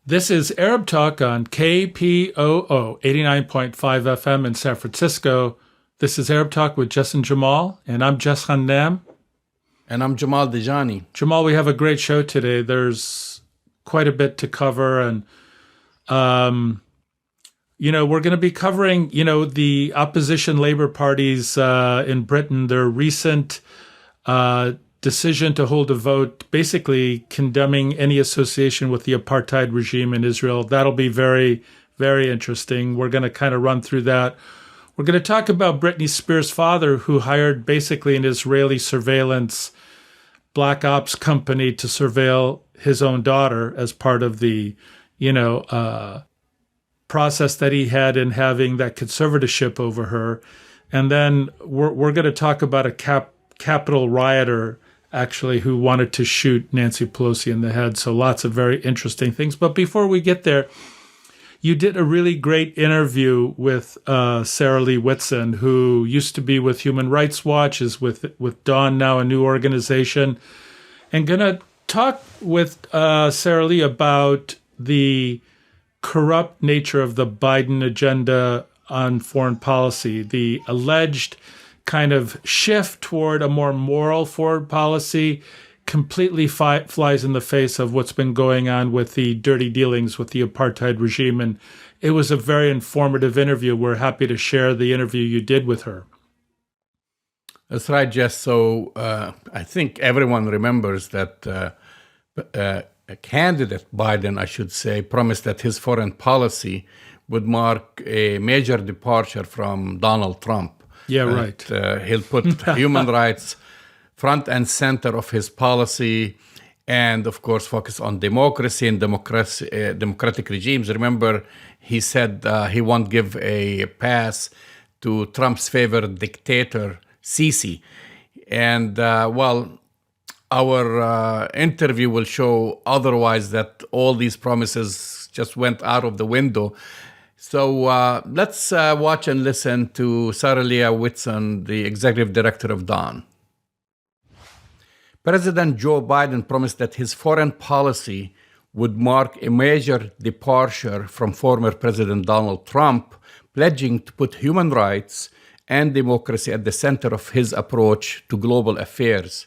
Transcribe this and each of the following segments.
This is Arab Talk on KPOO 89.5 FM in San Francisco. This is Arab Talk with Jess Jamal, and I'm Jess Jamal. And I'm Jamal Dejani. Jamal, we have a great show today. There's quite a bit to cover, and we're going to be covering, the opposition Labour parties in Britain, their recent decision to hold a vote basically condemning any association with the apartheid regime in Israel. That'll be very, very interesting. We're going to kind of run through that. We're going to talk about Britney Spears' father, who hired basically an Israeli surveillance black ops company to surveil his own daughter as part of the, process that he had in having that conservatorship over her. And then we're going to talk about a Capitol rioter, actually, who wanted to shoot Nancy Pelosi in the head. So lots of very interesting things. But before we get there, you did a really great interview with Sarah Leah Whitson, who used to be with Human Rights Watch, is with Dawn now, a new organization. And going to talk with Sarah Leah about the corrupt nature of the Biden agenda on foreign policy, the alleged kind of shift toward a more moral foreign policy completely flies in the face of what's been going on with the dirty dealings with the apartheid regime. And it was a very informative interview. We're happy to share the interview you did with her. That's right, Jess. So I think everyone remembers that candidate Biden, I should say, promised that his foreign policy would mark a major departure from Donald Trump. Yeah, right. He'll put human rights front and center of his policy, and of course focus on democracy and democratic regimes. Remember, he said he won't give a pass to Trump's favorite dictator, Sisi. And our interview will show otherwise, that all these promises just went out of the window. So let's watch and listen to Sarah Leah Whitson, the executive director of Dawn. President Joe Biden promised that his foreign policy would mark a major departure from former President Donald Trump, pledging to put human rights and democracy at the center of his approach to global affairs.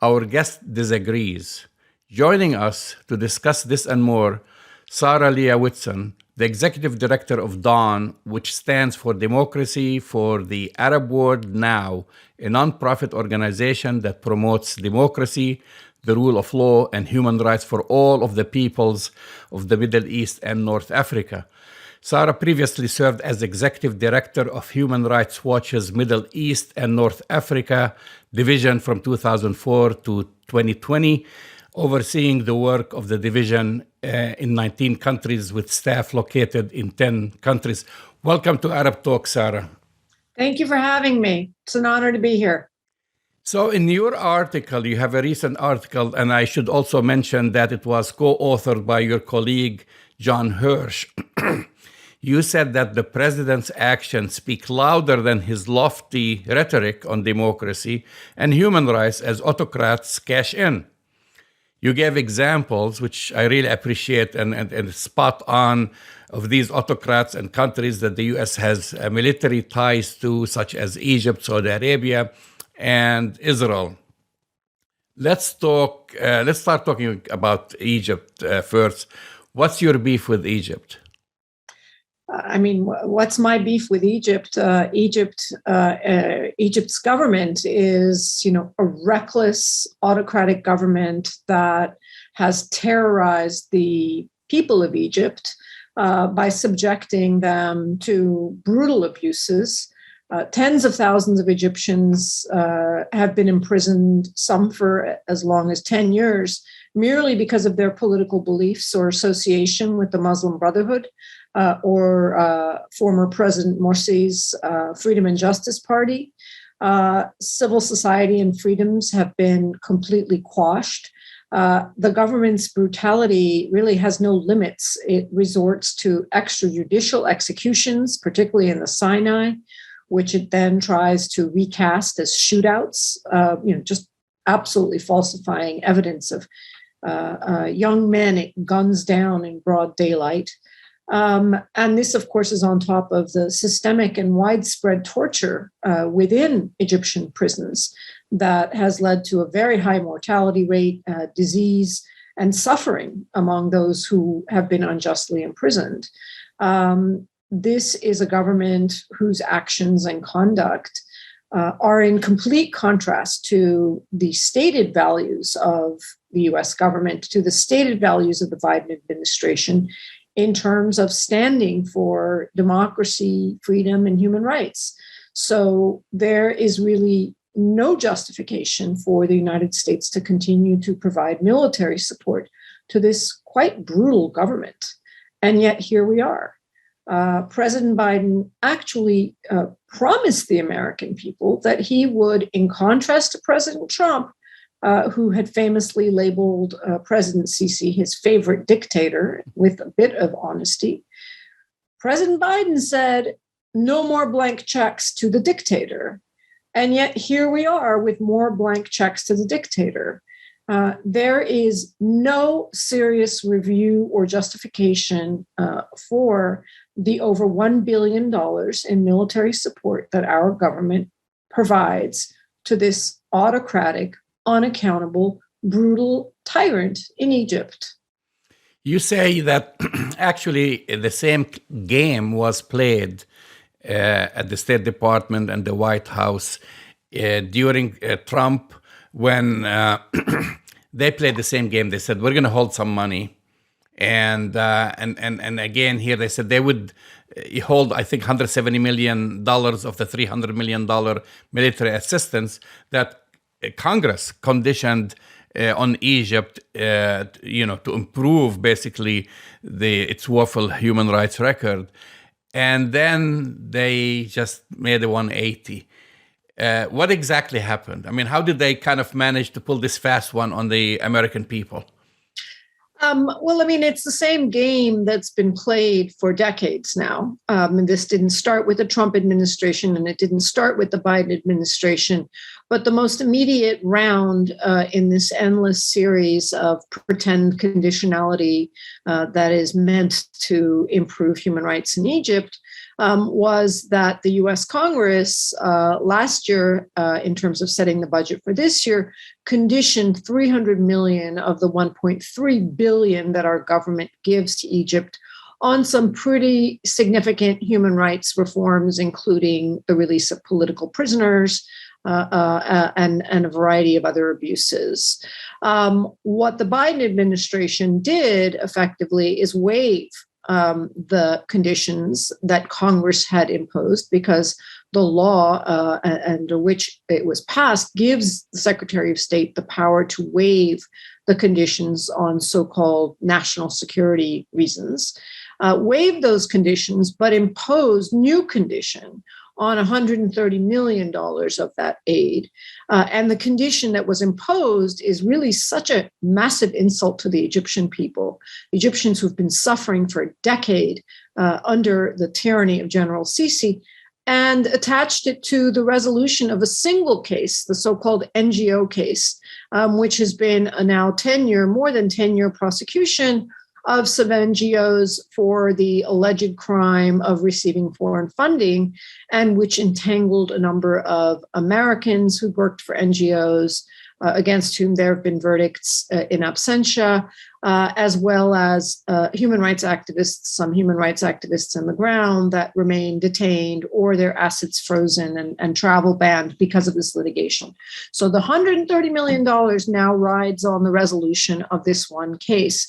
Our guest disagrees. Joining us to discuss this and more, Sarah Leah Whitson, the executive director of Dawn, which stands for Democracy for the Arab World Now, a nonprofit organization that promotes democracy, the rule of law, and human rights for all of the peoples of the Middle East and North Africa. Sarah previously served as executive director of Human Rights Watch's Middle East and North Africa division from 2004 to 2020, overseeing the work of the division in 19 countries with staff located in 10 countries. Welcome to Arab Talk, Sarah. Thank you for having me. It's an honor to be here. So in your article, you have a recent article, and I should also mention that it was co-authored by your colleague, John Hirsch. You said that the president's actions speak louder than his lofty rhetoric on democracy and human rights as autocrats cash in. You gave examples, which I really appreciate, and spot on, of these autocrats and countries that the U.S. has military ties to, such as Egypt, Saudi Arabia, and Israel. Let's start talking about Egypt first. What's your beef with Egypt? What's my beef with Egypt? Egypt's government is, a reckless autocratic government that has terrorized the people of Egypt by subjecting them to brutal abuses. Tens of thousands of Egyptians have been imprisoned, some for as long as 10 years, merely because of their political beliefs or association with the Muslim Brotherhood. Or former President Morsi's Freedom and Justice Party. Civil society and freedoms have been completely quashed. The government's brutality really has no limits. It resorts to extrajudicial executions, particularly in the Sinai, which it then tries to recast as shootouts, just absolutely falsifying evidence of young men, guns down in broad daylight. And this, of course, is on top of the systemic and widespread torture within Egyptian prisons that has led to a very high mortality rate, disease, and suffering among those who have been unjustly imprisoned. This is a government whose actions and conduct are in complete contrast to the stated values of the US government, to the stated values of the Biden administration in terms of standing for democracy, freedom, and human rights. So there is really no justification for the United States to continue to provide military support to this quite brutal government. And yet here we are. President Biden actually promised the American people that he would, in contrast to President Trump, who had famously labeled President Sisi his favorite dictator with a bit of honesty, President Biden said, no more blank checks to the dictator. And yet here we are with more blank checks to the dictator. There is no serious review or justification for the over $1 billion in military support that our government provides to this autocratic, unaccountable, brutal tyrant in Egypt. You say that actually the same game was played at the State Department and the White House during Trump when they played the same game. They said, we're going to hold some money. And again, here they said they would hold, I think, $170 million of the $300 million military assistance that Congress conditioned on Egypt, to improve basically its woeful human rights record. And then they just made a 180. What exactly happened? I mean, how did they kind of manage to pull this fast one on the American people? Well, I mean, it's the same game that's been played for decades now. And this didn't start with the Trump administration, and it didn't start with the Biden administration. But the most immediate round in this endless series of pretend conditionality that is meant to improve human rights in Egypt was that the US Congress last year, in terms of setting the budget for this year, conditioned 300 million of the 1.3 billion that our government gives to Egypt on some pretty significant human rights reforms, including the release of political prisoners and a variety of other abuses. What the Biden administration did effectively is waive the conditions that Congress had imposed, because the law under which it was passed gives the Secretary of State the power to waive the conditions on so-called national security reasons, waive those conditions, but impose new condition on $130 million of that aid. And the condition that was imposed is really such a massive insult to the Egyptian people, Egyptians who've been suffering for a decade under the tyranny of General Sisi, and attached it to the resolution of a single case, the so-called NGO case, which has been a now more than 10-year prosecution of some NGOs for the alleged crime of receiving foreign funding, and which entangled a number of Americans who worked for NGOs against whom there have been verdicts in absentia, as well as human rights activists, some human rights activists on the ground that remain detained or their assets frozen and travel banned because of this litigation. So the $130 million now rides on the resolution of this one case.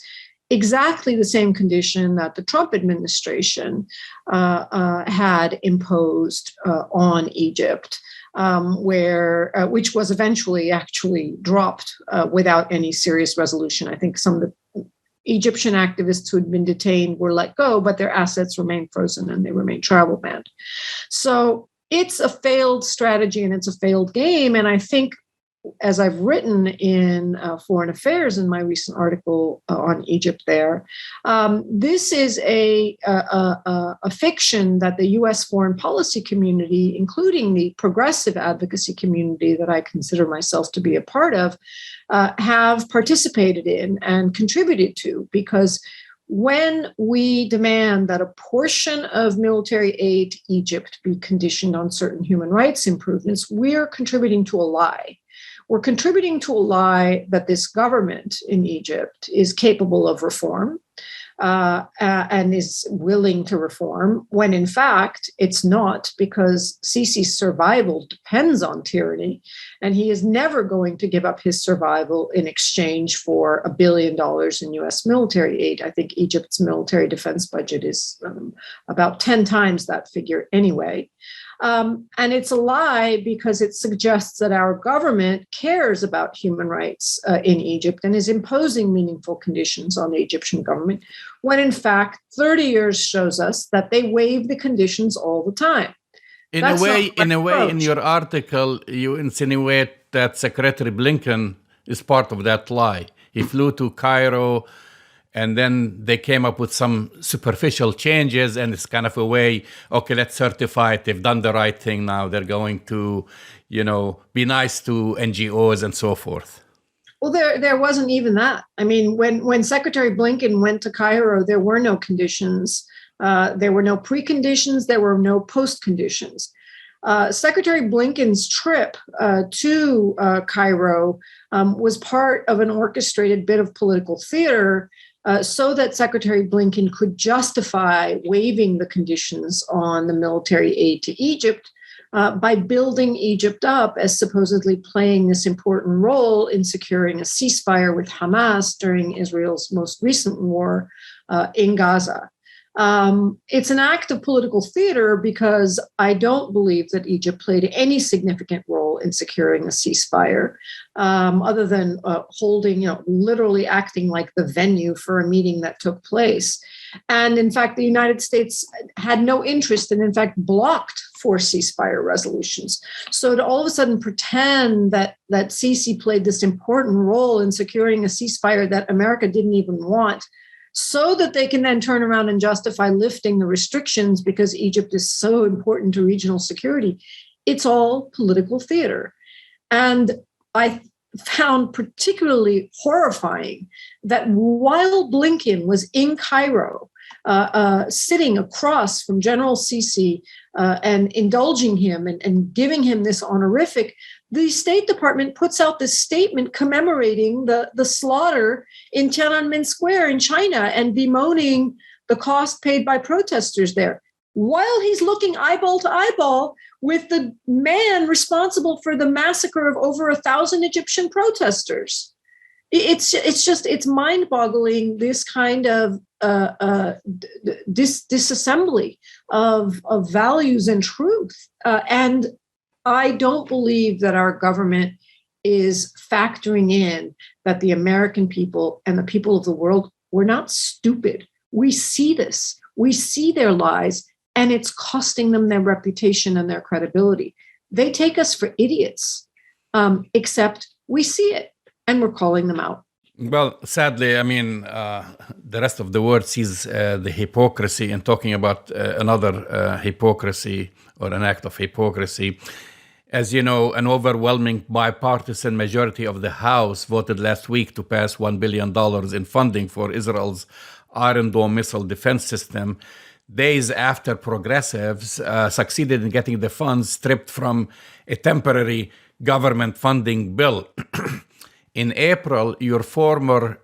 Exactly the same condition that the Trump administration had imposed on Egypt, which was eventually actually dropped without any serious resolution. I think some of the Egyptian activists who had been detained were let go, but their assets remain frozen and they remain travel banned. So it's a failed strategy and it's a failed game. And I think as I've written in Foreign Affairs in my recent article on Egypt there, this is a fiction that the U.S. foreign policy community, including the progressive advocacy community that I consider myself to be a part of, have participated in and contributed to, because when we demand that a portion of military aid to Egypt be conditioned on certain human rights improvements, we're contributing to a lie. We're contributing to a lie that this government in Egypt is capable of reform and is willing to reform, when in fact it's not, because Sisi's survival depends on tyranny, and he is never going to give up his survival in exchange for $1 billion in U.S. military aid. I think Egypt's military defense budget is about 10 times that figure anyway. And it's a lie because it suggests that our government cares about human rights in Egypt and is imposing meaningful conditions on the Egyptian government, when in fact 30 years shows us that they waive the conditions all the time. In a way, in your article, you insinuate that Secretary Blinken is part of that lie. He flew to Cairo, and then they came up with some superficial changes, and it's kind of a way, okay, let's certify it. They've done the right thing now. They're going to, be nice to NGOs and so forth. Well, there wasn't even that. I mean, when Secretary Blinken went to Cairo, there were no conditions. There were no preconditions. There were no post-conditions. Secretary Blinken's trip to Cairo was part of an orchestrated bit of political theater, so that Secretary Blinken could justify waiving the conditions on the military aid to Egypt by building Egypt up as supposedly playing this important role in securing a ceasefire with Hamas during Israel's most recent war in Gaza. It's an act of political theater because I don't believe that Egypt played any significant role in securing a ceasefire, other than holding, literally acting like the venue for a meeting that took place. And in fact, the United States had no interest and in fact blocked 4 ceasefire resolutions. So to all of a sudden pretend that Sisi played this important role in securing a ceasefire that America didn't even want, so that they can then turn around and justify lifting the restrictions because Egypt is so important to regional security, it's all political theater. And I found particularly horrifying that while Blinken was in Cairo, sitting across from General Sisi and indulging him and giving him this honorific, the State Department puts out this statement commemorating the slaughter in Tiananmen Square in China and bemoaning the cost paid by protesters there, while he's looking eyeball to eyeball with the man responsible for the massacre of over 1,000 Egyptian protesters. It's mind-boggling, this kind of disassembly of values and truth. And I don't believe that our government is factoring in that the American people and the people of the world, we're not stupid. We see this. We see their lies, and it's costing them their reputation and their credibility. They take us for idiots, except we see it, and we're calling them out. Well, sadly, I mean, the rest of the world sees the hypocrisy, and talking about another hypocrisy or an act of hypocrisy. As you know, an overwhelming bipartisan majority of the House voted last week to pass $1 billion in funding for Israel's Iron Dome missile defense system, days after progressives succeeded in getting the funds stripped from a temporary government funding bill. In April, your former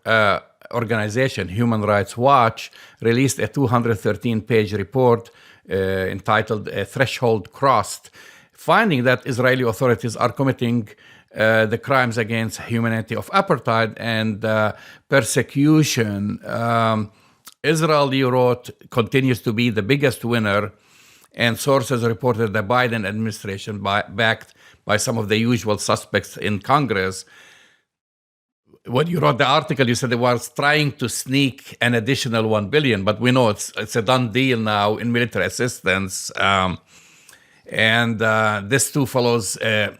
organization, Human Rights Watch, released a 213-page report entitled Threshold Crossed, finding that Israeli authorities are committing the crimes against humanity of apartheid and persecution. Israel, you wrote, continues to be the biggest winner, and sources reported the Biden administration, backed by some of the usual suspects in Congress. When you wrote the article, you said it was trying to sneak an additional $1 billion, but we know it's a done deal now in military assistance. And this too follows, a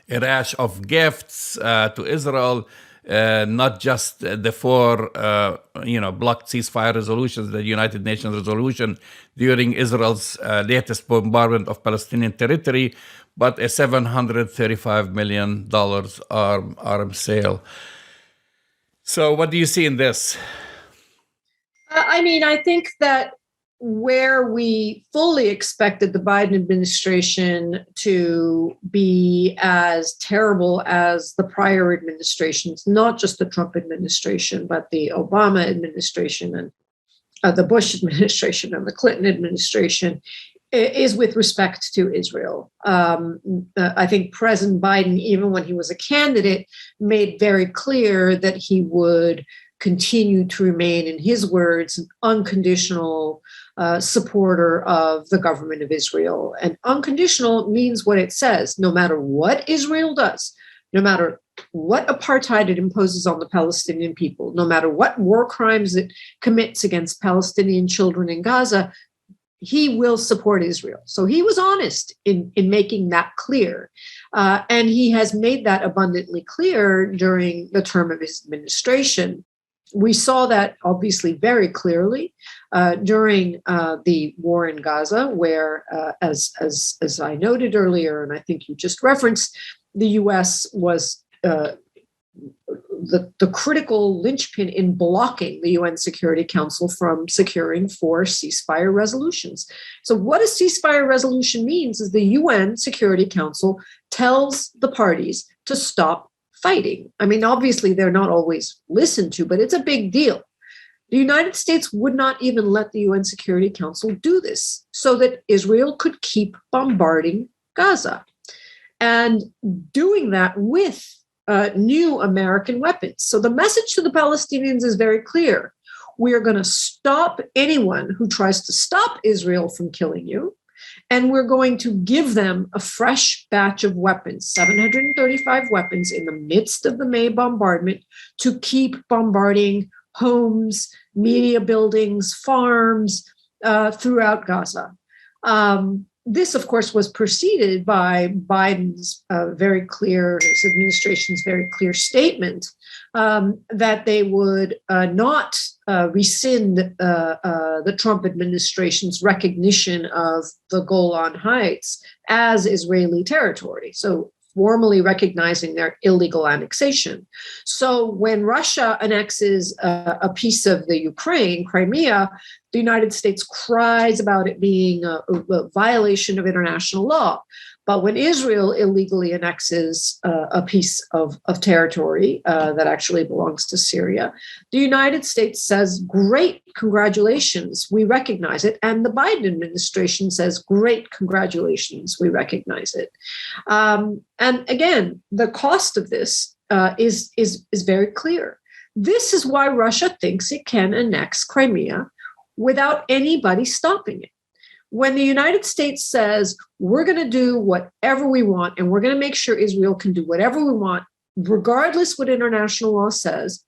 a rash of gifts to Israel, not just the four, blocked ceasefire resolutions, the United Nations resolution during Israel's latest bombardment of Palestinian territory, but a $735 million arms sale. So what do you see in this? I think that where we fully expected the Biden administration to be as terrible as the prior administrations, not just the Trump administration, but the Obama administration and the Bush administration and the Clinton administration, is with respect to Israel. I think President Biden, even when he was a candidate, made very clear that he would continue to remain, in his words, an unconditional supporter of the government of Israel. And unconditional means what it says. No matter what Israel does, no matter what apartheid it imposes on the Palestinian people, no matter what war crimes it commits against Palestinian children in Gaza, he will support Israel. So he was honest in making that clear. And he has made that abundantly clear during the term of his administration. We saw that obviously very clearly during the war in Gaza, where, as I noted earlier, and I think you just referenced, the U.S. was the critical linchpin in blocking the UN Security Council from securing 4 ceasefire resolutions. So what a ceasefire resolution means is the UN Security Council tells the parties to stop fighting. Obviously, they're not always listened to, but it's a big deal. The United States would not even let the UN Security Council do this so that Israel could keep bombarding Gaza and doing that with new American weapons. So the message to the Palestinians is very clear. We are going to stop anyone who tries to stop Israel from killing you. And we're going to give them a fresh batch of weapons, 735 weapons in the midst of the May bombardment, to keep bombarding homes, media buildings, farms throughout Gaza. This, of course, was preceded by Biden's his administration's very clear statement that they would not rescind the Trump administration's recognition of the Golan Heights as Israeli territory. So formally recognizing their illegal annexation. So when Russia annexes a piece of the Ukraine, Crimea, the United States cries about it being a violation of international law. But when Israel illegally annexes a piece of territory that actually belongs to Syria, the United States says, great, congratulations, we recognize it. And the Biden administration says, great, congratulations, we recognize it. And again, the cost of this is very clear. This is why Russia thinks it can annex Crimea without anybody stopping it. When the United States says, we're going to do whatever we want, and we're going to make sure Israel can do whatever we want, regardless what international law says,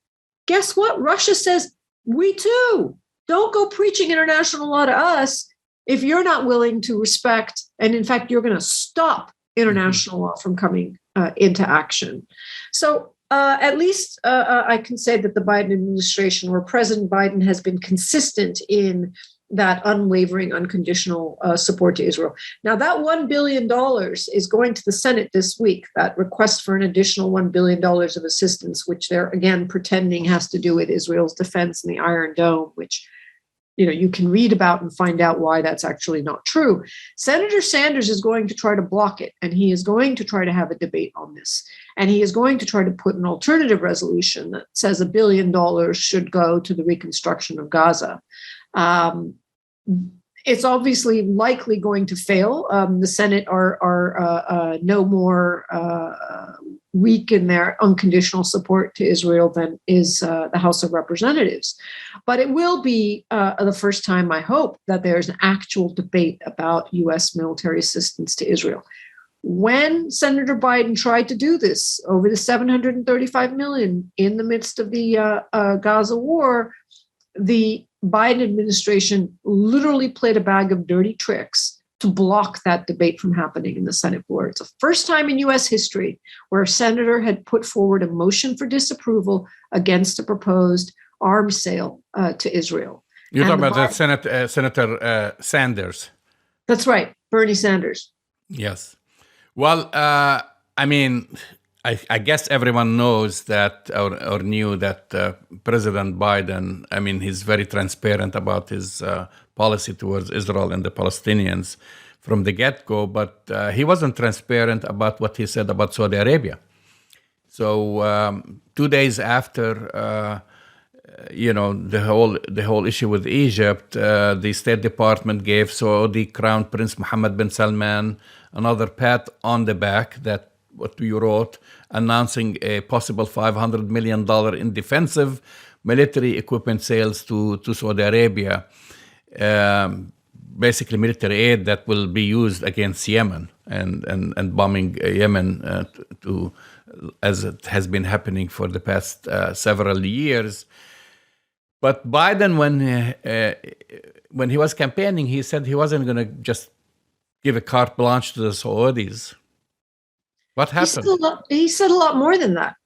guess what? Russia says, we too. Don't go preaching international law to us if you're not willing to respect, and in fact, you're going to stop international law from coming into action. So at least I can say that the Biden administration, or President Biden, has been consistent in that unwavering, unconditional support to Israel. Now, that $1 billion is going to the Senate this week, that request for an additional $1 billion of assistance, which they're, again, pretending has to do with Israel's defense and the Iron Dome, which you can read about and find out why that's actually not true. Senator Sanders is going to try to block it, and he is going to try to have a debate on this. And he is going to try to put an alternative resolution that says $1 billion should go to the reconstruction of Gaza. It's obviously likely going to fail. The Senate are no more weak in their unconditional support to Israel than is the House of Representatives. But it will be the first time, I hope, that there's an actual debate about U.S. military assistance to Israel. When Senator Biden tried to do this over the $735 million in the midst of the Gaza war, the Biden administration literally played a bag of dirty tricks to block that debate from happening in the Senate floor. It's the first time in U.S. history where a senator had put forward a motion for disapproval against a proposed arms sale to Israel. You're talking about Senator Sanders. That's right, Bernie Sanders. Yes. Well, I mean, I guess everyone knows that or knew that President Biden, I mean, he's very transparent about his policy towards Israel and the Palestinians from the get-go, but he wasn't transparent about what he said about Saudi Arabia. So 2 days after, the whole issue with Egypt, the State Department gave Saudi Crown Prince Mohammed bin Salman another pat on the back, that what you wrote, announcing a possible $500 million in defensive military equipment sales to Saudi Arabia, basically military aid that will be used against Yemen and bombing Yemen as it has been happening for the past several years. But Biden, when he was campaigning, he said he wasn't going to just give a carte blanche to the Saudis. What happened? He said a lot more than that.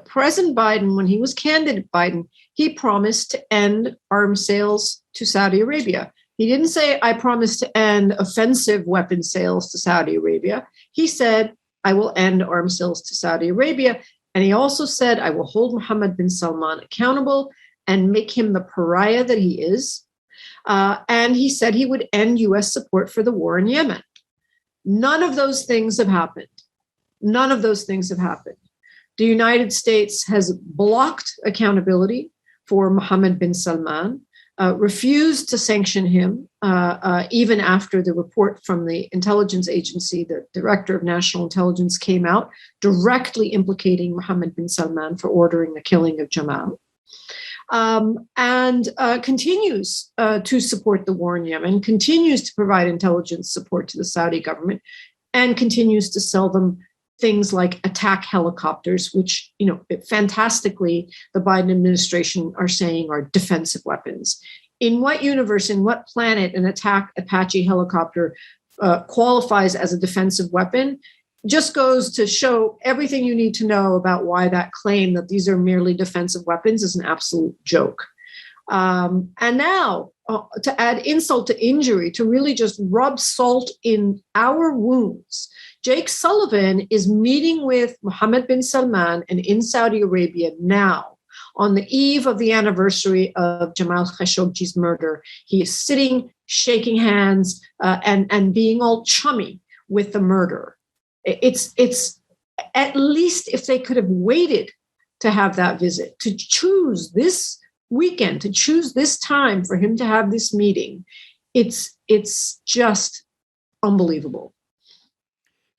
President Biden, when he was candidate Biden, he promised to end arms sales to Saudi Arabia. He didn't say, I promise to end offensive weapon sales to Saudi Arabia. He said, I will end arms sales to Saudi Arabia. And he also said, I will hold Mohammed bin Salman accountable and make him the pariah that he is. And he said he would end U.S. support for the war in Yemen. None of those things have happened. None of those things have happened. The United States has blocked accountability for Mohammed bin Salman, refused to sanction him, even after the report from the intelligence agency, the director of national intelligence, came out directly implicating Mohammed bin Salman for ordering the killing of Jamal. And continues to support the war in Yemen, continues to provide intelligence support to the Saudi government, and continues to sell them things like attack helicopters, which, fantastically, the Biden administration are saying are defensive weapons. In what universe, in what planet, an attack Apache helicopter qualifies as a defensive weapon just goes to show everything you need to know about why that claim that these are merely defensive weapons is an absolute joke. And now, to add insult to injury, to really just rub salt in our wounds, Jake Sullivan is meeting with Mohammed bin Salman and in Saudi Arabia now on the eve of the anniversary of Jamal Khashoggi's murder. He is sitting, shaking hands, and being all chummy with the murderer. It's at least, if they could have waited to have that visit, to choose this weekend, to choose this time for him to have this meeting, it's just unbelievable.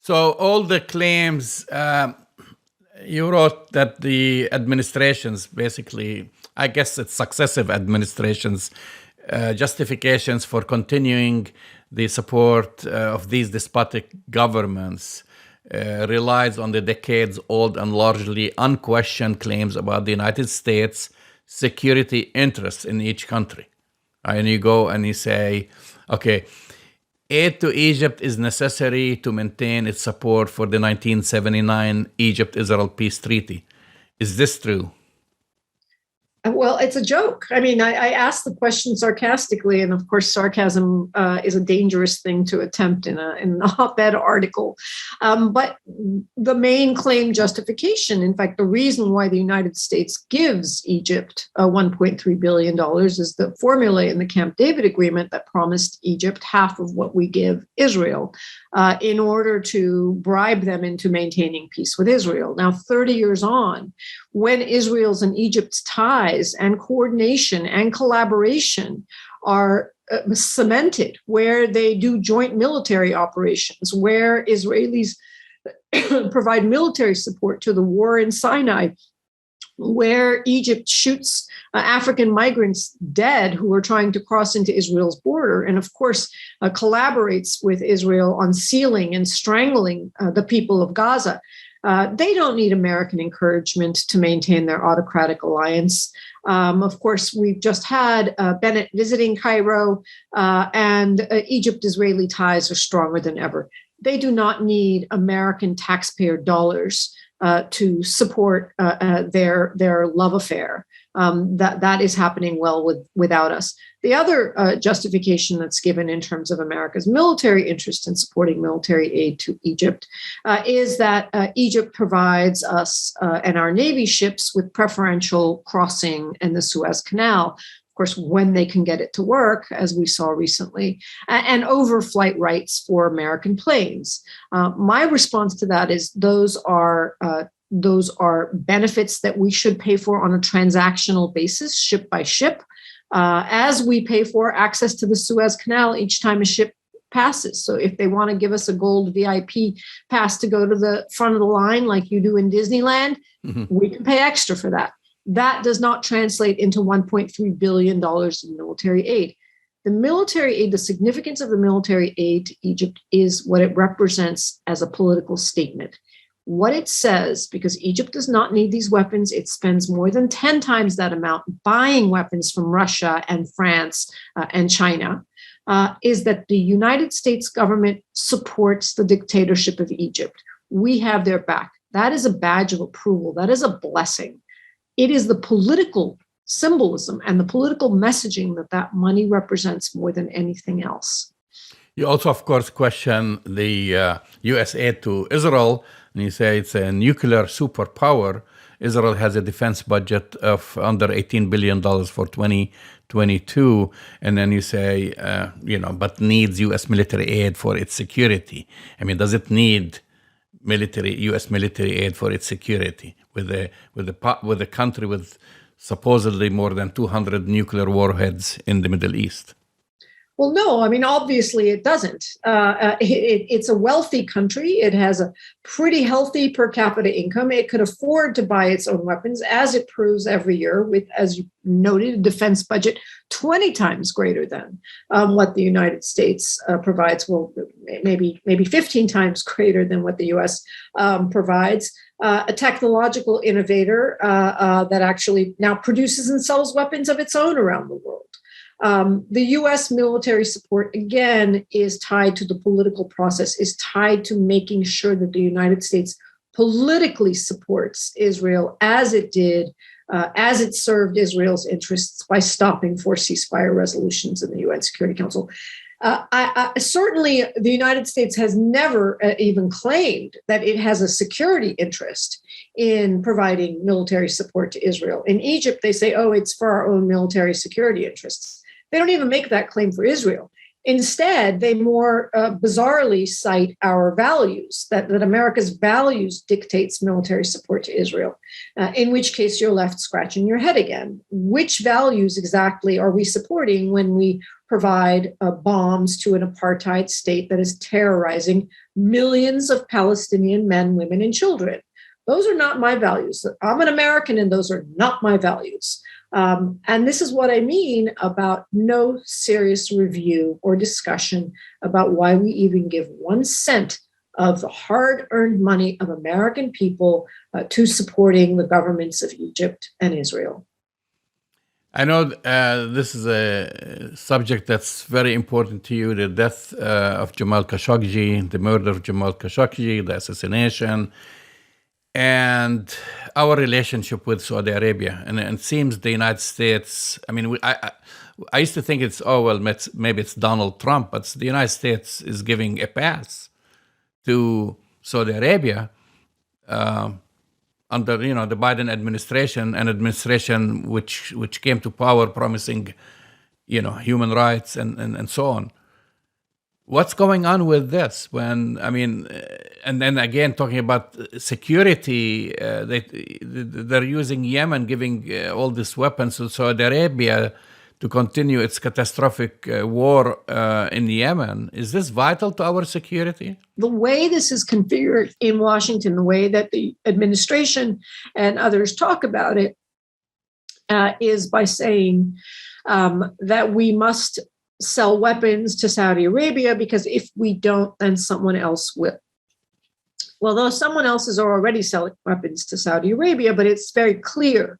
So all the claims, you wrote that the administrations, basically, I guess it's successive administrations, justifications for continuing the support of these despotic governments relies on the decades-old and largely unquestioned claims about the United States' security interests in each country. And you go and you say, okay, aid to Egypt is necessary to maintain its support for the 1979 Egypt-Israel peace treaty. Is this true? Well, it's a joke. I mean, I asked the question sarcastically, and of course, sarcasm is a dangerous thing to attempt in an op-ed article. But the main claim justification, in fact, the reason why the United States gives Egypt $1.3 billion is the formula in the Camp David Agreement that promised Egypt half of what we give Israel in order to bribe them into maintaining peace with Israel. Now, 30 years on, when Israel's and Egypt's ties and coordination and collaboration are cemented, where they do joint military operations, where Israelis provide military support to the war in Sinai, where Egypt shoots African migrants dead who are trying to cross into Israel's border, and of course collaborates with Israel on sealing and strangling the people of Gaza. They don't need American encouragement to maintain their autocratic alliance. Of course, we've just had Bennett visiting Cairo, and Egypt-Israeli ties are stronger than ever. They do not need American taxpayer dollars to support their love affair. That is happening well without us. The other justification that's given in terms of America's military interest in supporting military aid to Egypt is that Egypt provides us and our Navy ships with preferential crossing in the Suez Canal, of course, when they can get it to work, as we saw recently, and overflight rights for American planes. My response to that is those are benefits that we should pay for on a transactional basis, ship by ship, as we pay for access to the Suez Canal each time a ship passes. So if they want to give us a gold VIP pass to go to the front of the line like you do in Disneyland, we can pay extra for that. That does not translate into $1.3 billion in military aid. The military aid, the significance of the military aid to Egypt is what it represents as a political statement. What it says, because Egypt does not need these weapons, it spends more than 10 times that amount buying weapons from Russia and France and China, is that the United States government supports the dictatorship of Egypt. We have their back. That is a badge of approval. That is a blessing. It is the political symbolism and the political messaging that money represents more than anything else. You also, of course, question the U.S. aid to Israel, and you say it's a nuclear superpower. Israel has a defense budget of under $18 billion for 2022, and then you say, but needs U.S. military aid for its security. I mean, does it need U.S. military aid for its security with a country with supposedly more than 200 nuclear warheads in the Middle East? Well, no, I mean, obviously it doesn't. It's a wealthy country. It has a pretty healthy per capita income. It could afford to buy its own weapons, as it proves every year with, as you noted, a defense budget 20 times greater than what the United States provides. Well, maybe 15 times greater than what the U.S. Provides. A technological innovator that actually now produces and sells weapons of its own around the world. The U.S. military support, again, is tied to the political process, is tied to making sure that the United States politically supports Israel as it did, as it served Israel's interests by stopping 4 ceasefire resolutions in the UN Security Council. Certainly, the United States has never even claimed that it has a security interest in providing military support to Israel. In Egypt, they say, it's for our own military security interests. They don't even make that claim for Israel. Instead, they more bizarrely cite our values, that America's values dictates military support to Israel, in which case you're left scratching your head again. Which values exactly are we supporting when we provide bombs to an apartheid state that is terrorizing millions of Palestinian men, women, and children? Those are not my values. I'm an American, and those are not my values. And this is what I mean about no serious review or discussion about why we even give 1 cent of the hard-earned money of American people to supporting the governments of Egypt and Israel. I know this is a subject that's very important to you, the death of Jamal Khashoggi, the murder of Jamal Khashoggi, the assassination, and our relationship with Saudi Arabia. And it seems the United States, I used to think it's, maybe it's Donald Trump, but the United States is giving a pass to Saudi Arabia under, the Biden administration, an administration which came to power promising, human rights and so on. What's going on with this? And then again, talking about security, they're using Yemen, giving all these weapons to Saudi Arabia to continue its catastrophic war in Yemen. Is this vital to our security? The way this is configured in Washington, the way that the administration and others talk about it, is by saying that we must sell weapons to Saudi Arabia, because if we don't, then someone else will. Well, though someone else is already selling weapons to Saudi Arabia, but it's very clear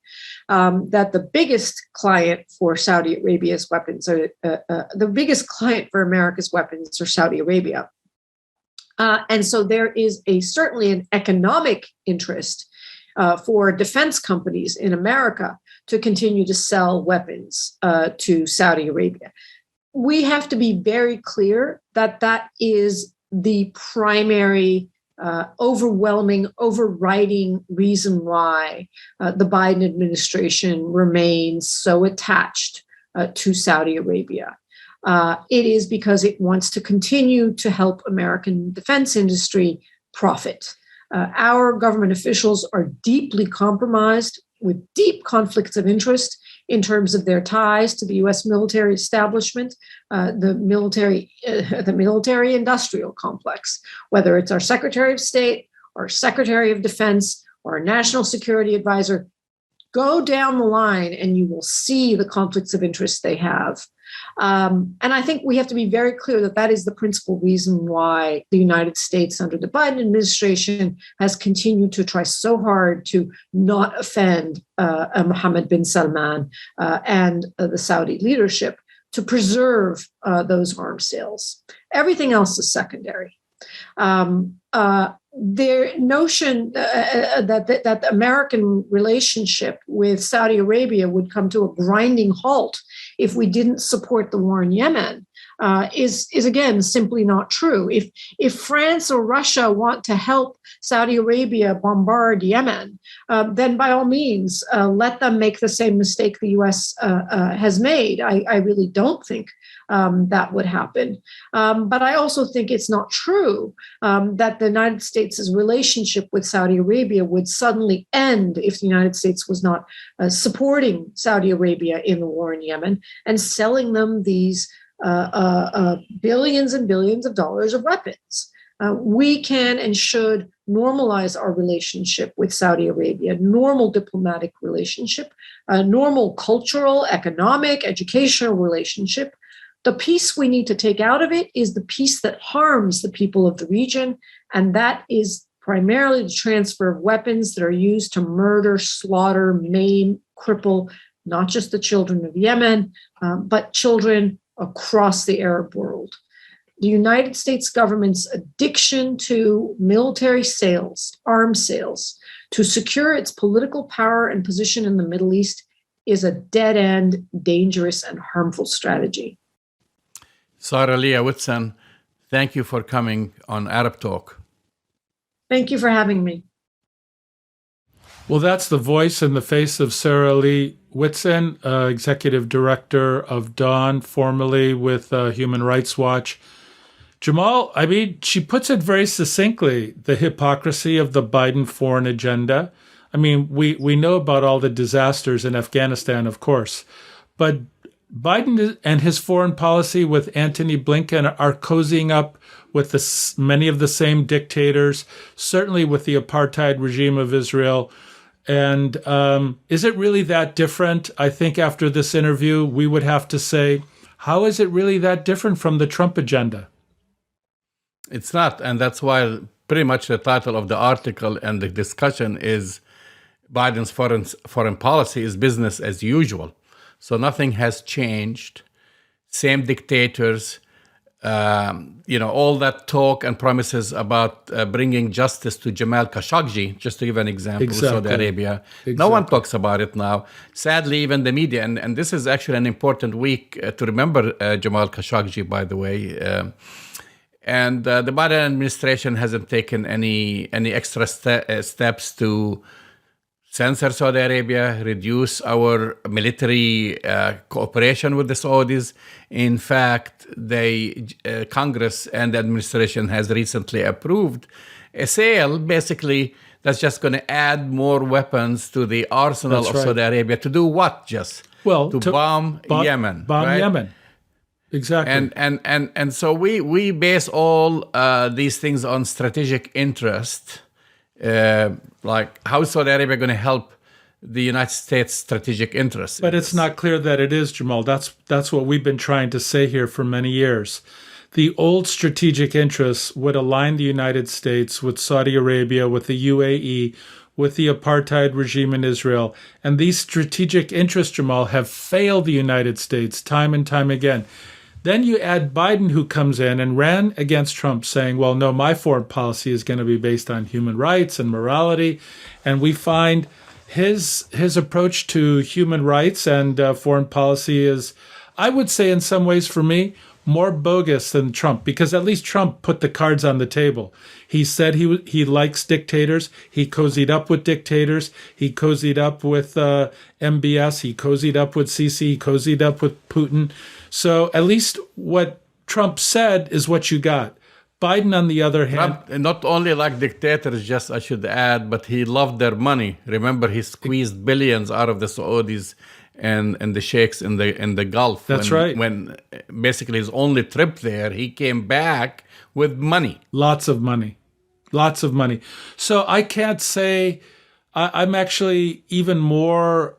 that the biggest client for Saudi Arabia's weapons, are the biggest client for America's weapons, are Saudi Arabia. And so there is certainly an economic interest for defense companies in America to continue to sell weapons to Saudi Arabia. We have to be very clear that that is the primary, overwhelming, overriding reason why the Biden administration remains so attached to Saudi Arabia. It is because it wants to continue to help American defense industry profit. Our government officials are deeply compromised with deep conflicts of interest in terms of their ties to the U.S. military establishment, the military industrial complex, whether it's our Secretary of State, our Secretary of Defense, or our National Security Advisor. Go down the line and you will see the conflicts of interest they have. And I think we have to be very clear that that is the principal reason why the United States under the Biden administration has continued to try so hard to not offend Mohammed bin Salman and the Saudi leadership, to preserve those arms sales. Everything else is secondary. Their notion that the American relationship with Saudi Arabia would come to a grinding halt if we didn't support the war in Yemen is again simply not true. If France or Russia want to help Saudi Arabia bombard Yemen, then by all means let them make the same mistake the U.S. Has made. I really don't think that would happen. But I also think it's not true that the United States' relationship with Saudi Arabia would suddenly end if the United States was not supporting Saudi Arabia in the war in Yemen and selling them these billions and billions of dollars of weapons. We can and should normalize our relationship with Saudi Arabia, normal diplomatic relationship, a normal cultural, economic, educational relationship. The piece we need to take out of it is the piece that harms the people of the region, and that is primarily the transfer of weapons that are used to murder, slaughter, maim, cripple, not just the children of Yemen, but children across the Arab world. The United States government's addiction to military sales, arms sales, to secure its political power and position in the Middle East is a dead-end, dangerous, and harmful strategy. Sarah Leah Whitson, thank you for coming on Arab Talk. Thank you for having me. Well, that's the voice and the face of Sarah Leah Whitson, Executive Director of Dawn, formerly with Human Rights Watch. Jamal, I mean, she puts it very succinctly, the hypocrisy of the Biden foreign agenda. I mean, we know about all the disasters in Afghanistan, of course, but Biden and his foreign policy with Antony Blinken are cozying up with many of the same dictators, certainly with the apartheid regime of Israel. And is it really that different? I think after this interview, we would have to say, how is it really that different from the Trump agenda? It's not. And that's why pretty much the title of the article and the discussion is Biden's foreign policy is business as usual. So nothing has changed. Same dictators, all that talk and promises about bringing justice to Jamal Khashoggi, just to give an example, Exactly. Saudi Arabia. Exactly. No one talks about it now. Sadly, even the media, and this is actually an important week to remember Jamal Khashoggi, by the way. And the Biden administration hasn't taken any extra steps to censor Saudi Arabia, reduce our military cooperation with the Saudis. In fact, Congress and the administration has recently approved a sale, basically, that's just going to add more weapons to the arsenal of Saudi Arabia. To do what, Jess? Well, to bomb Yemen. Bomb right? Yemen. Exactly. And so we base all these things on strategic interest. Like how is Saudi Arabia going to help the United States' strategic interests? But it's not clear that it is, Jamal. That's what we've been trying to say here for many years, the old strategic interests would align the United States with Saudi Arabia, with the UAE, with the apartheid regime in Israel. And these strategic interests, Jamal, have failed the United States time and time again. Then you add Biden, who comes in and ran against Trump, saying, well, no, my foreign policy is going to be based on human rights and morality. And we find his approach to human rights and foreign policy is, I would say in some ways for me, more bogus than Trump, because at least Trump put the cards on the table. He said he likes dictators. He cozied up with dictators. He cozied up with MBS. He cozied up with Sisi. He cozied up with Putin. So at least what Trump said is what you got. Biden, on the other hand, Trump not only like dictators, just I should add, but he loved their money. Remember, he squeezed billions out of the Saudis and the sheikhs in the Gulf. That's right. When basically his only trip there, he came back with money. Lots of money. Lots of money. So I can't say I'm actually even more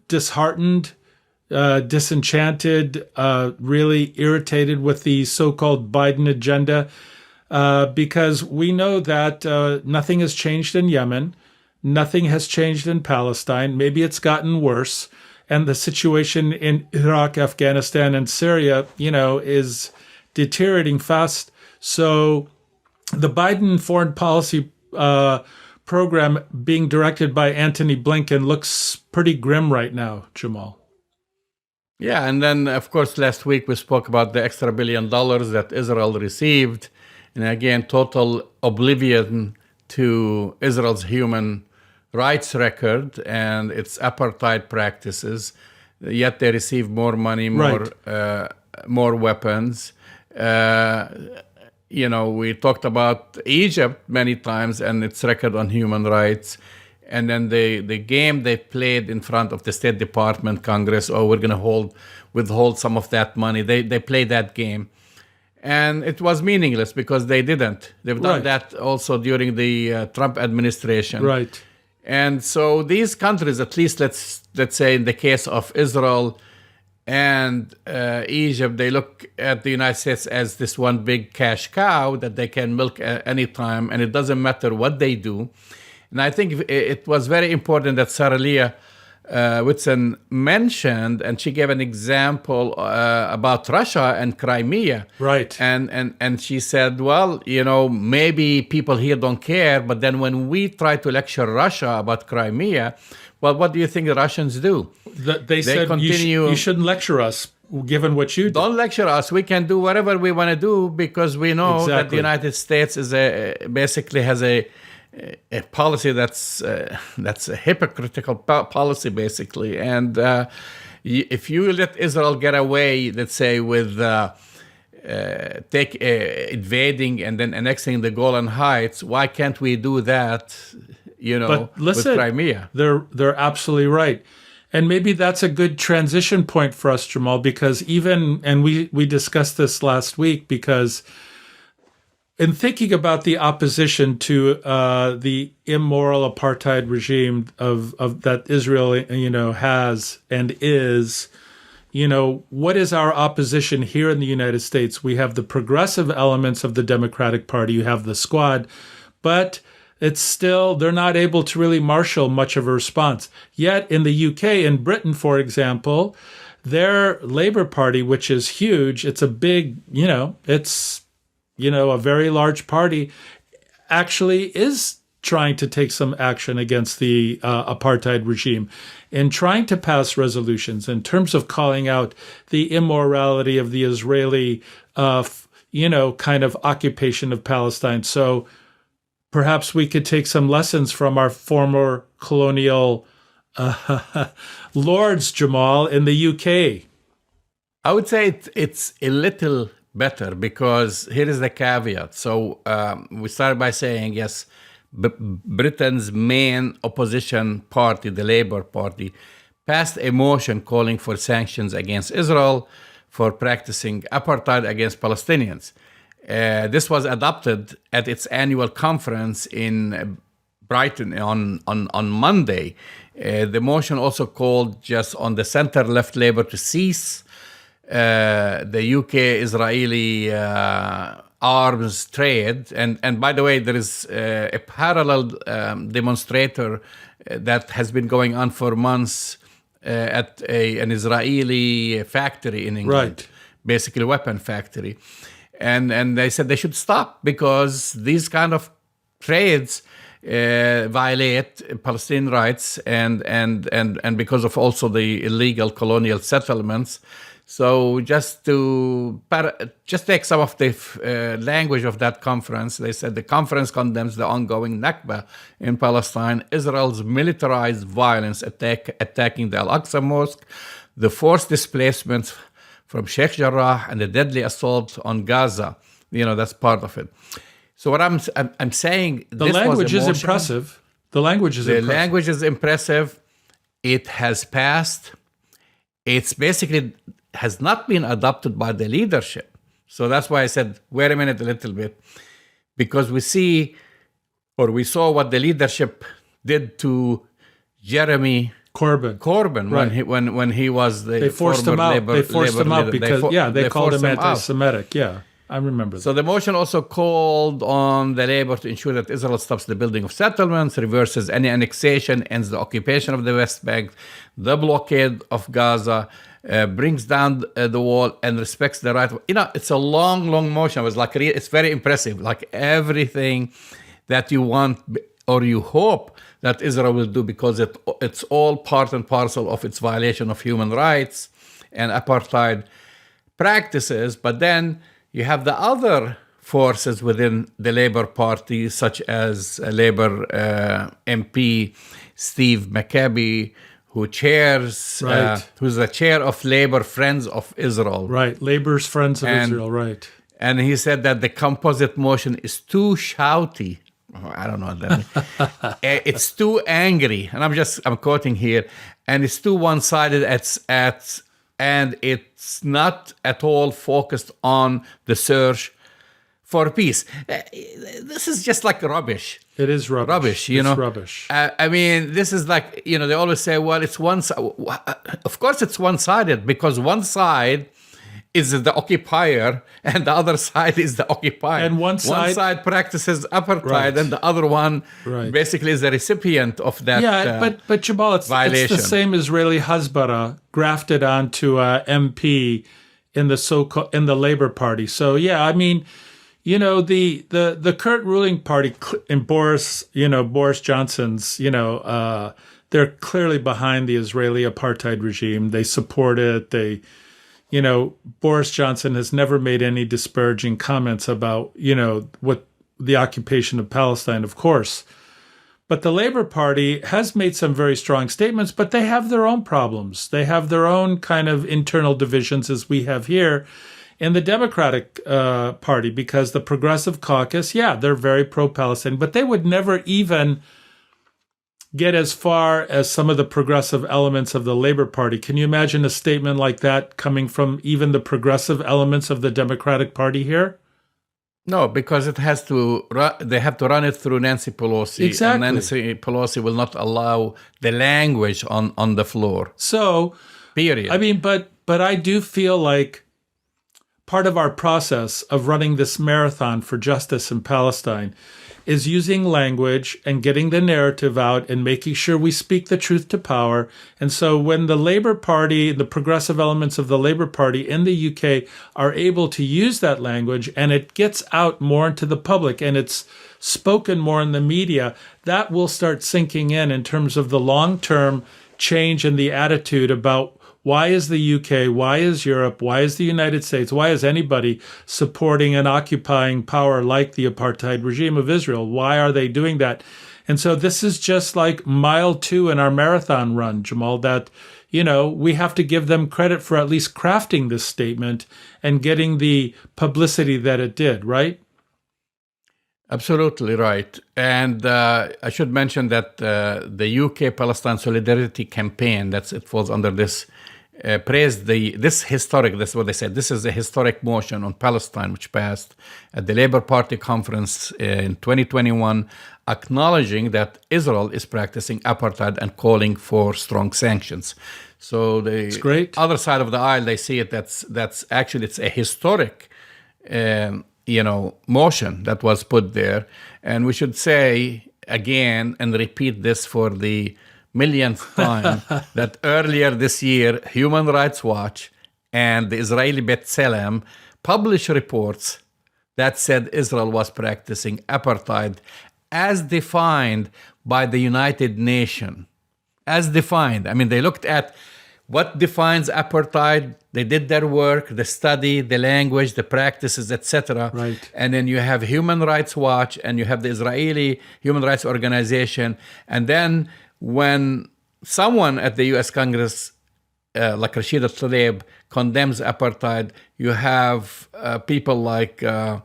disheartened, disenchanted, really irritated with the so-called Biden agenda, because we know that nothing has changed in Yemen. Nothing has changed in Palestine. Maybe it's gotten worse. And the situation in Iraq, Afghanistan, and Syria, is deteriorating fast. So the Biden foreign policy program being directed by Antony Blinken looks pretty grim right now, Jamal. Yeah, and then, of course, last week we spoke about the extra $1 billion that Israel received. And again, total oblivion to Israel's human rights record and its apartheid practices. Yet they receive more money, more weapons. We talked about Egypt many times and its record on human rights. And then the game they played in front of the State Department, Congress, we're going to withhold some of that money. They played that game. And it was meaningless because they didn't. They've done that also during the Trump administration. Right. And so these countries, at least let's say in the case of Israel and Egypt, they look at the United States as this one big cash cow that they can milk at any time, and it doesn't matter what they do. And I think it was very important that Leah Whitson mentioned, and she gave an example about Russia and Crimea. Right. And she said, well, maybe people here don't care, but then when we try to lecture Russia about Crimea, well, what do you think the Russians do? They said, continue, you shouldn't lecture us, given what you do. Don't lecture us. We can do whatever we want to do because we know that the United States basically has a policy that's a hypocritical policy, basically. And if you let Israel get away, let's say, with invading and then annexing the Golan Heights, why can't we do that? But listen, with Crimea? They're absolutely right. And maybe that's a good transition point for us, Jamal, because we discussed this last week, because in thinking about the opposition to the immoral apartheid regime of that Israel, has and is, what is our opposition here in the United States? We have the progressive elements of the Democratic Party. You have the Squad, but it's still, they're not able to really marshal much of a response. Yet in the UK, in Britain, for example, their Labour Party, which is huge, it's a big, it's a very large party, actually is trying to take some action against the apartheid regime in trying to pass resolutions in terms of calling out the immorality of the Israeli, kind of occupation of Palestine. So perhaps we could take some lessons from our former colonial lords, Jamal, in the UK. I would say it's a little better, because here is the caveat. So we started by saying, yes, Britain's main opposition party, the Labour Party, passed a motion calling for sanctions against Israel for practicing apartheid against Palestinians. This was adopted at its annual conference in Brighton on Monday. The motion also called just on the center-left Labour to cease the UK-Israeli arms trade. And by the way, there is a parallel demonstrator that has been going on for months at an Israeli factory in England, Right. basically a weapon factory. And they said they should stop because these kind of trades violate Palestinian rights and because of also the illegal colonial settlements. So just take some of the language of that conference. They said the conference condemns the ongoing Nakba in Palestine, Israel's militarized violence attacking the Al-Aqsa Mosque, the forced displacement from Sheikh Jarrah, and the deadly assault on Gaza. That's part of it. So what I'm saying, The language is impressive. The language is impressive. It has passed. It's basically has not been adopted by the leadership. So that's why I said, wait a minute a little bit. Because we saw what the leadership did to Jeremy Corbyn right. when he was the they forced him out. They forced him out because they called him anti-Semitic. Yeah, I remember that. So the motion also called on the Labour to ensure that Israel stops the building of settlements, reverses any annexation, ends the occupation of the West Bank, the blockade of Gaza, brings down the wall, and respects the right. It's a long motion. It was it's very impressive. Like everything that you want or you hope that Israel will do, because it's all part and parcel of its violation of human rights and apartheid practices. But then you have the other forces within the Labour Party, such as Labour MP Steve McCabe, who chairs, who's the chair of Labour Friends of Israel. Right, Labour's Friends of Israel, right. And he said that the composite motion is too shouty. I don't know that. It's too angry, and I'm quoting here, and it's too one-sided and it's not at all focused on the search for peace. This is just like rubbish. It is rubbish. It's rubbish. I mean, this is like, they always say, well, it's of course it's one-sided, because one side is the occupier and the other side is the occupied. And one side practices apartheid, and the other one basically is the recipient of that but Jamal, it's the same Israeli Hasbara grafted onto MP in the Labour Party. So yeah, I mean, the current ruling party in Boris Johnson's, they're clearly behind the Israeli apartheid regime. They support it. Boris Johnson has never made any disparaging comments about, what the occupation of Palestine, of course. But the Labour Party has made some very strong statements, but they have their own problems. They have their own kind of internal divisions, as we have here in the Democratic Party, because the Progressive Caucus, they're very pro-Palestine, but they would never even get as far as some of the progressive elements of the Labour Party. Can you imagine a statement like that coming from even the progressive elements of the Democratic Party here? No, because they have to run it through Nancy Pelosi. Exactly. And Nancy Pelosi will not allow the language on the floor. So, period. I mean, but I do feel like part of our process of running this marathon for justice in Palestine is using language and getting the narrative out and making sure we speak the truth to power. And so when the Labour Party, the progressive elements of the Labour Party in the UK are able to use that language and it gets out more into the public and it's spoken more in the media, that will start sinking in terms of the long-term change in the attitude about why is the UK, why is Europe, why is the United States, why is anybody supporting an occupying power like the apartheid regime of Israel? Why are they doing that? And so this is just like mile 2 in our marathon run, Jamal, that, we have to give them credit for at least crafting this statement and getting the publicity that it did, right? Absolutely right. And I should mention that the UK Palestine Solidarity Campaign, it falls under this praised this is what they said, this is a historic motion on Palestine which passed at the Labour Party conference in 2021, acknowledging that Israel is practicing apartheid and calling for strong sanctions. So the great. other side of the aisle, they see it that's actually it's a historic motion that was put there. And we should say again and repeat this for the millionth time that earlier this year, Human Rights Watch and the Israeli B'Tselem published reports that said Israel was practicing apartheid as defined by the United Nations. As defined. I mean, they looked at what defines apartheid. They did their work, the study, the language, the practices, etc. Right. And then you have Human Rights Watch and you have the Israeli Human Rights Organization. And then when someone at the U.S. Congress, like Rashida Tlaib, condemns apartheid, you have people like, I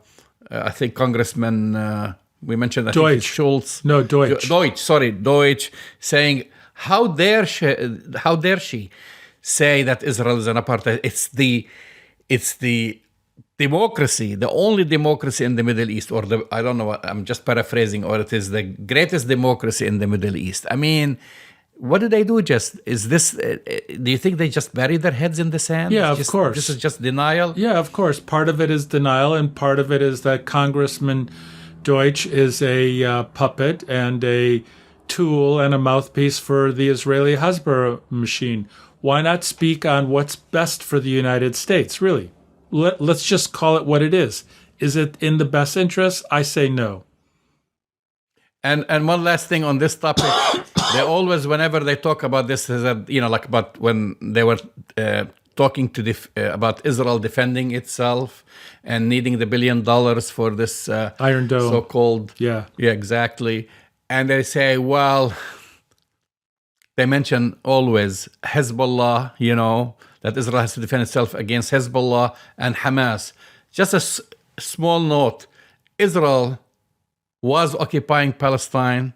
think Congressman, we mentioned that Deutsch. Schultz. No, Deutsch. Deutsch, saying, how dare she say that Israel is an apartheid? It's the democracy, the only democracy in the Middle East, or I don't know what, I'm just paraphrasing, or it is the greatest democracy in the Middle East. I mean, what do they do? Do you think they just bury their heads in the sand? Yeah, of course. This is just denial? Yeah, of course. Part of it is denial, and part of it is that Congressman Deutsch is a puppet and a tool and a mouthpiece for the Israeli Hasbara machine. Why not speak on what's best for the United States, really? Let's just call it what it is. Is it in the best interest? I say no. And one last thing on this topic, they always, whenever they talk about this, like about when they were talking to about Israel defending itself and needing the $1 billion for this Iron Dome, so-called, yeah, exactly. And they say, well, they mention always Hezbollah, that Israel has to defend itself against Hezbollah and Hamas. Just a small note, Israel was occupying Palestine,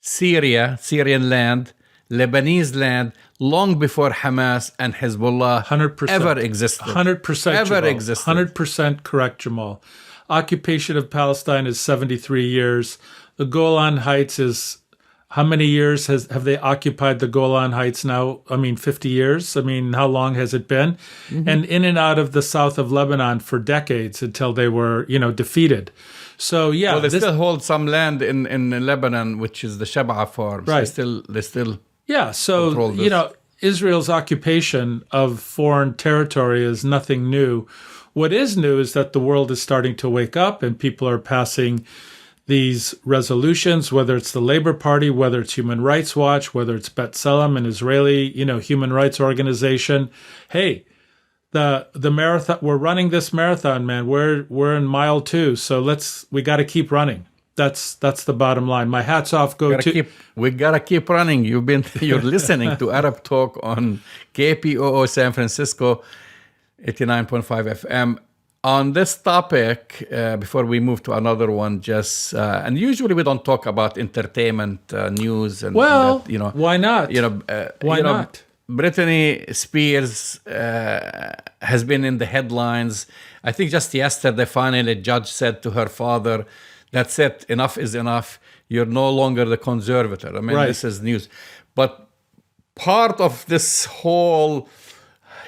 Syrian land, Lebanese land, long before Hamas and Hezbollah 100% ever existed. 100% ever Jamal. existed. 100% correct, Jamal. Occupation of Palestine is 73 years. The Golan Heights is, how many years have they occupied the Golan Heights now? 50 years? How long has it been? Mm-hmm. And in and out of the south of Lebanon for decades until they were, defeated. So, yeah. Well, they still hold some land in Lebanon, which is the Shab'a farms. Right. They still yeah, so, Israel's occupation of foreign territory is nothing new. What is new is that the world is starting to wake up and people are passing these resolutions, whether it's the Labour Party, whether it's Human Rights Watch, whether it's B'Tselem, an Israeli, human rights organization. Hey, the marathon, we're running this marathon, man. We're in mile 2, so we got to keep running. That's the bottom line. My hats off we gotta keep running. You're listening to Arab Talk on KPOO San Francisco, 89.5 FM. On this topic, before we move to another one, and usually we don't talk about entertainment news and why not? Why not? Britney Spears has been in the headlines. I think just yesterday, finally, a judge said to her father, "That's it. Enough is enough. You're no longer the conservator." Right. This is news. But part of this whole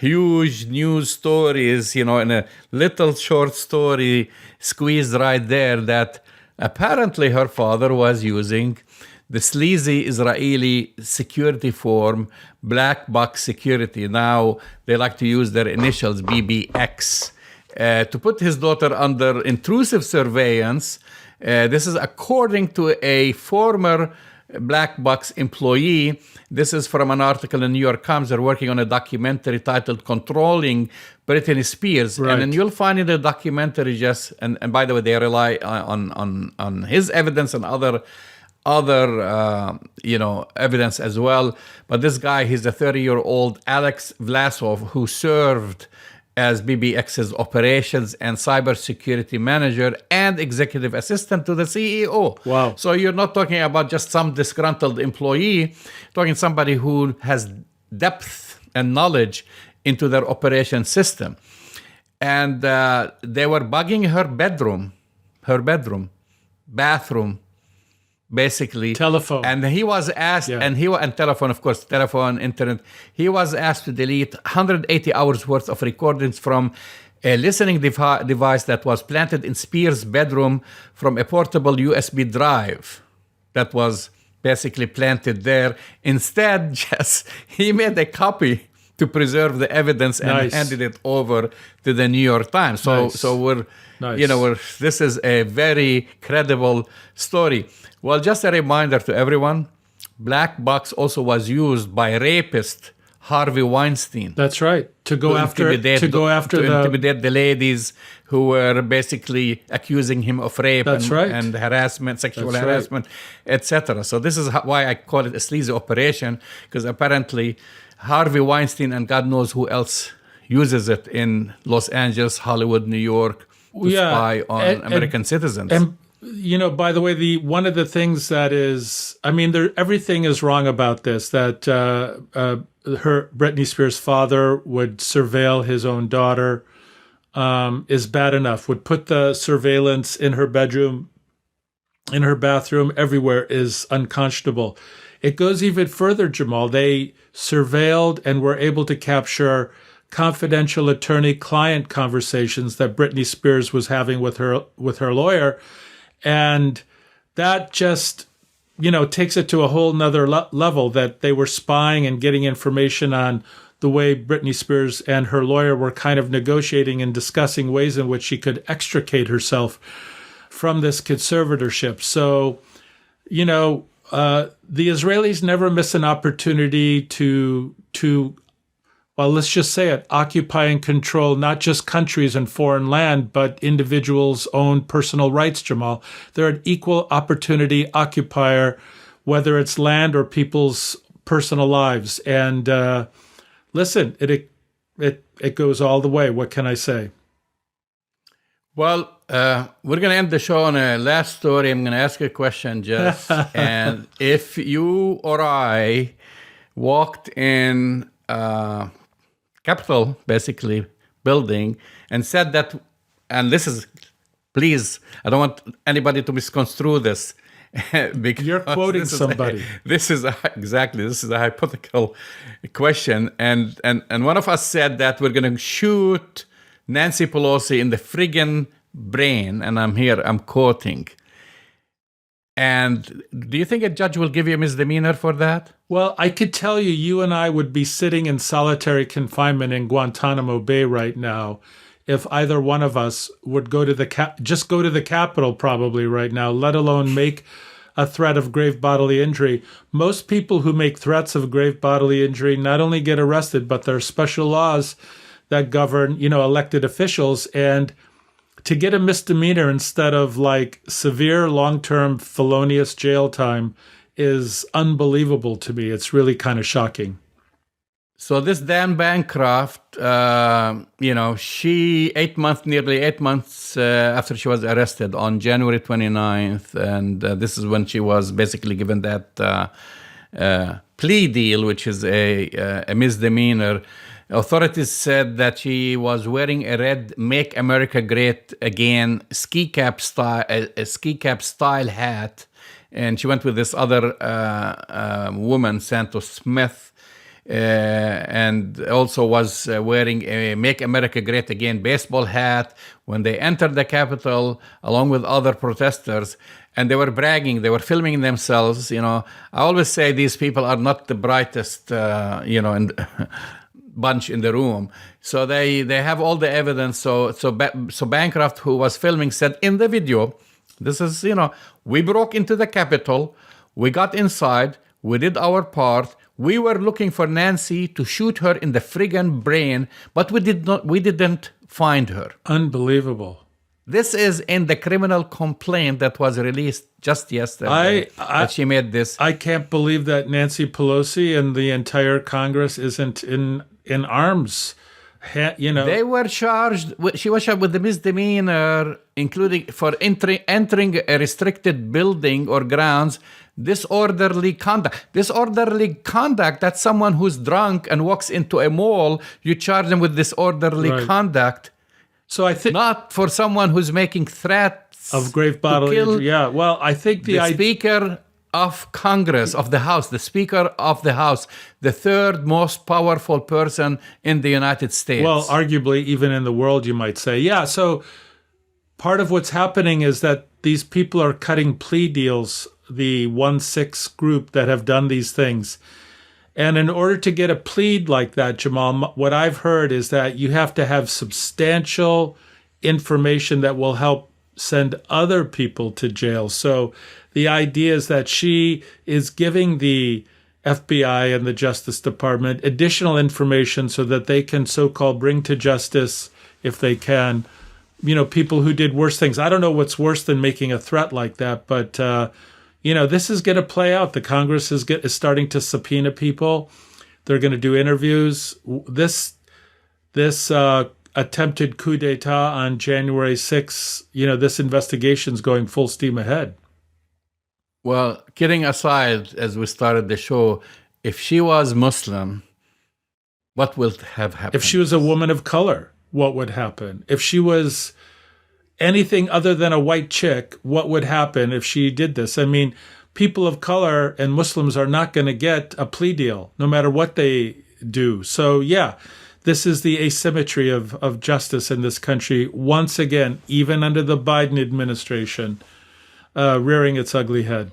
huge news story is, in a little short story squeezed right there, that apparently her father was using the sleazy Israeli security firm, Black Box Security. Now they like to use their initials, BBX, to put his daughter under intrusive surveillance. This is according to a former Black Box employee. This is from an article in New York Times. They're working on a documentary titled "Controlling Britney Spears," right. And then you'll find in the documentary, Jess, and by the way, they rely on his evidence and other evidence as well. But this guy, he's a 30-year-old Alex Vlasov, who served as BBX's operations and cybersecurity manager and executive assistant to the CEO. Wow. So you're not talking about just some disgruntled employee, talking somebody who has depth and knowledge into their operation system. And they were bugging her bedroom, bathroom, basically. Telephone. And he was asked, Yeah. and telephone, of course, telephone, internet. He was asked to delete 180 hours worth of recordings from a listening device that was planted in Spears' bedroom from a portable USB drive that was basically planted there. Instead, he made a copy to preserve the evidence and Nice. handed it over to the New York Times. So, Nice. so we're, Nice. this is a very credible story. Well, just a reminder to everyone, black box also was used by rapist Harvey Weinstein. That's right. To go after intimidate the ladies who were basically accusing him of rape That's right. and harassment, sexual That's right. harassment, etc. So this is why I call it a sleazy operation, because apparently Harvey Weinstein and God knows who else uses it in Los Angeles, Hollywood, New York to spy on American citizens. And by the way, one of the things that is, everything is wrong about this. That Britney Spears' father would surveil his own daughter is bad enough. Would put the surveillance in her bedroom, in her bathroom, everywhere is unconscionable. It goes even further, Jamal. They surveilled and were able to capture confidential attorney-client conversations that Britney Spears was having with her lawyer. And that just, takes it to a whole nother level, that they were spying and getting information on the way Britney Spears and her lawyer were kind of negotiating and discussing ways in which she could extricate herself from this conservatorship. So, the Israelis never miss an opportunity to, well, let's just say it, occupy and control not just countries and foreign land, but individuals' own personal rights, Jamal. They're an equal opportunity occupier, whether it's land or people's personal lives. And listen, it goes all the way. What can I say? Well, we're going to end the show on a last story. I'm going to ask you a question, Jess. And if you or I walked in Capitol, basically, building, and said that, and this is, please, I don't want anybody to misconstrue this. Because you're quoting somebody. This is a hypothetical question. And one of us said that we're going to shoot Nancy Pelosi in the friggin' brain, and I'm quoting. And do you think a judge will give you a misdemeanor for that? Well, I could tell you and I would be sitting in solitary confinement in Guantanamo Bay right now if either one of us would go to the Capitol probably right now, let alone make a threat of grave bodily injury. Most people who make threats of grave bodily injury not only get arrested, but there are special laws that govern, elected officials. And to get a misdemeanor instead of like severe long-term felonious jail time is unbelievable to me. It's really kind of shocking. So this Dan Bancroft, she nearly 8 months after she was arrested on January 29th, and this is when she was basically given that plea deal, which is a misdemeanor. Authorities said that she was wearing a red "Make America Great Again" ski cap style hat, and she went with this other woman, Santos Smith, and also was wearing a "Make America Great Again" baseball hat when they entered the Capitol, along with other protesters. And they were bragging, they were filming themselves. I always say these people are not the brightest, bunch in the room. So they have all the evidence. So Bancroft, who was filming, said in the video, this is, we broke into the Capitol, we got inside, we did our part, we were looking for Nancy to shoot her in the friggin' brain, but we didn't find her. Unbelievable. This is in the criminal complaint that was released just yesterday. That she made this. I can't believe that Nancy Pelosi and the entire Congress isn't in arms. They were charged. She was charged with the misdemeanor, including for entering a restricted building or grounds Disorderly conduct. Disorderly conduct, that's someone who's drunk and walks into a mall, you charge them with disorderly Right. conduct. So I think Not for someone who's making threats of grave bodily kill injury. Yeah. Well, I think the Speaker of Congress, of the House, the Speaker of the House, the third most powerful person in the United States. well, arguably even in the world, you might say. Yeah. So part of what's happening is that these people are cutting plea deals, the 1-6 group that have done these things. And in order to get a plea like that, Jamal, what I've heard is that you have to have substantial information that will help send other people to jail. So the idea is that she is giving the FBI and the Justice Department additional information so that they can so-called bring to justice, if they can, people who did worse things. I don't know what's worse than making a threat like that, but this is going to play out. The Congress is starting to subpoena people. They're going to do interviews. This attempted coup d'etat on January 6th, this investigation's going full steam ahead. Well, kidding aside, as we started the show, if she was Muslim, what would have happened? If she was a woman of color, what would happen? If she was anything other than a white chick, what would happen if she did this? I mean, people of color and Muslims are not going to get a plea deal, no matter what they do. So, yeah, this is the asymmetry of justice in this country. Once again, even under the Biden administration, rearing its ugly head.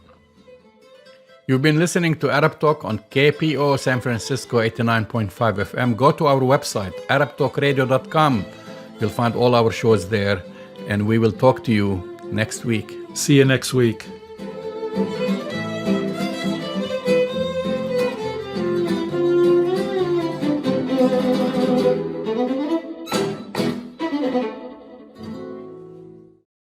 You've been listening to Arab Talk on KPO San Francisco 89.5 FM. Go to our website, arabtalkradio.com. You'll find all our shows there, and we will talk to you next week. See you next week.